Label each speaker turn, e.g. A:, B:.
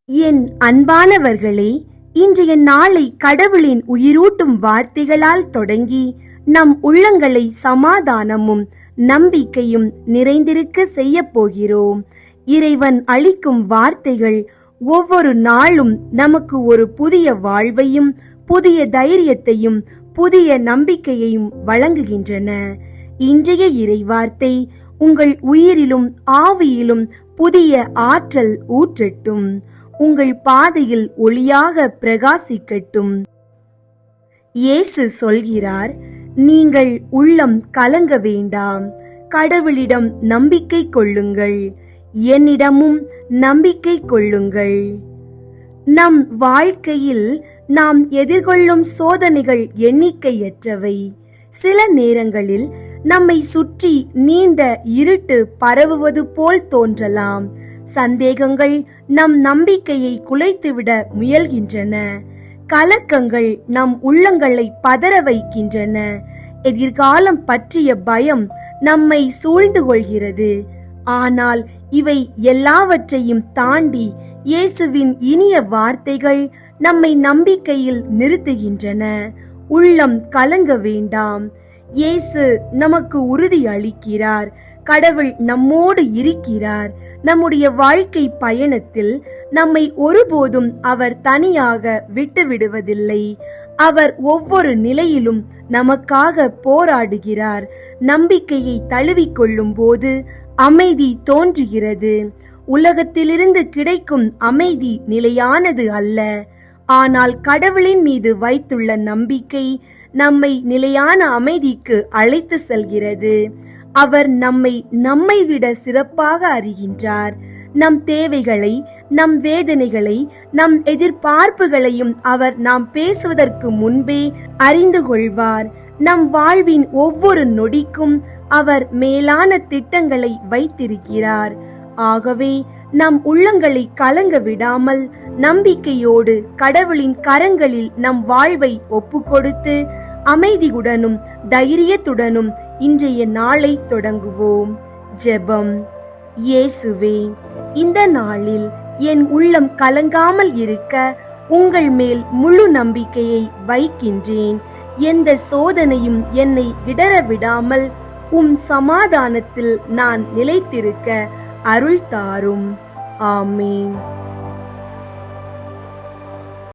A: என் அன்பானவர்களே, இன்றைய நாளை கடவுளின் உயிரூட்டும் வார்த்தைகளால் தொடங்கி நம் உள்ளங்களை சமாதானமும் நம்பிக்கையும் நிறைந்திருக்க செய்ய போகிறோம். இறைவன் அளிக்கும் வார்த்தைகள் ஒவ்வொரு நாளும் நமக்கு ஒரு புதிய வாழ்வையும் புதிய தைரியத்தையும் புதிய நம்பிக்கையையும் வழங்குகின்றன. இன்றைய இறைவார்த்தை உங்கள் உயிரிலும் ஆவியிலும் புதிய ஆற்றல் ஊற்றட்டும். உங்கள் பாதையில் ஒளியாக பிரகாசிக்கட்டும். இயேசு சொல்கிறார், நீங்கள் உள்ளம் கலங்க வேண்டாம், கடவுளிடம் நம்பிக்கை கொள்ளுங்கள், என்னிடமும் நம்பிக்கை கொள்ளுங்கள். நம் வாழ்க்கையில் நாம் எதிர்கொள்ளும் சோதனைகள் எண்ணிக்கையற்றவை. சில நேரங்களில் நம்மை சுற்றி நீண்ட இருட்டு பரவுவது போல் தோன்றலாம். சந்தேகங்கள் நம் நம்பிக்கையை குலைத்துவிட முயல்கின்றன. கலக்கங்கள் நம் உள்ளங்களை பதற வைக்கின்றன. எதிர்காலம் பற்றிய பயம் நம்மை சூழ்ந்து கொள்கிறது. ஆனால் இவை எல்லாவற்றையும் தாண்டி இயேசுவின் இனிய வார்த்தைகள் நம்மை நம்பிக்கையில் நிறுத்துகின்றன. உள்ளம் கலங்க வேண்டாம். இயேசு நமக்கு உறுதி அளிக்கிறார். கடவுள் நம்மோடு இருக்கிறார். நம்முடைய வாழ்க்கை பயணத்தில் நம்மை ஒருபோதும் அவர் தனியாக விட்டு விடுவதில்லை. அவர் ஒவ்வொரு நிலையிலும் நமக்காக போராடுகிறார். நம்பிக்கையை தழுவிக்கொள்ளும் போது அமைதி தோன்றுகிறது. உலகத்திலிருந்து கிடைக்கும் அமைதி நிலையானது அல்ல. ஆனால் கடவுளின் மீது வைத்துள்ள நம்பிக்கை நம்மை நிலையான அமைதிக்கு அழைத்து செல்கிறது. அவர் நம்மை விட சிறப்பாக அறிகின்றார். நம் தேவைகளை, நம் வேதனைகளை, நம் எதிர்பார்ப்புகளையும் அவர் நாம் பேசுவதற்கு முன்பே அறிந்து கொள்வார். நம் வாழ்வின் ஒவ்வொரு நொடிக்கும் அவர் மேலான திட்டங்களை வைத்திருக்கிறார். ஆகவே நம் உள்ளங்களை கலங்க விடாமல் நம்பிக்கையோடு கடவுளின் கரங்களில் நம் வாழ்வை ஒப்புக்கொடுத்து அமைதியுடனும் தைரியத்துடனும் இன்றைய நாளை தொடங்குவோம். ஜெபம். இயேசுவே, இந்த நாளில் என் உள்ளம் கலங்காமல் இருக்க உங்கள் மேல் முழு நம்பிக்கையை வைக்கின்றேன். எந்த சோதனையும் என்னை இடர விடாமல் சமாதானத்தில் நான் நிலைத்திருக்க அருள் தாரும். ஆமேன்.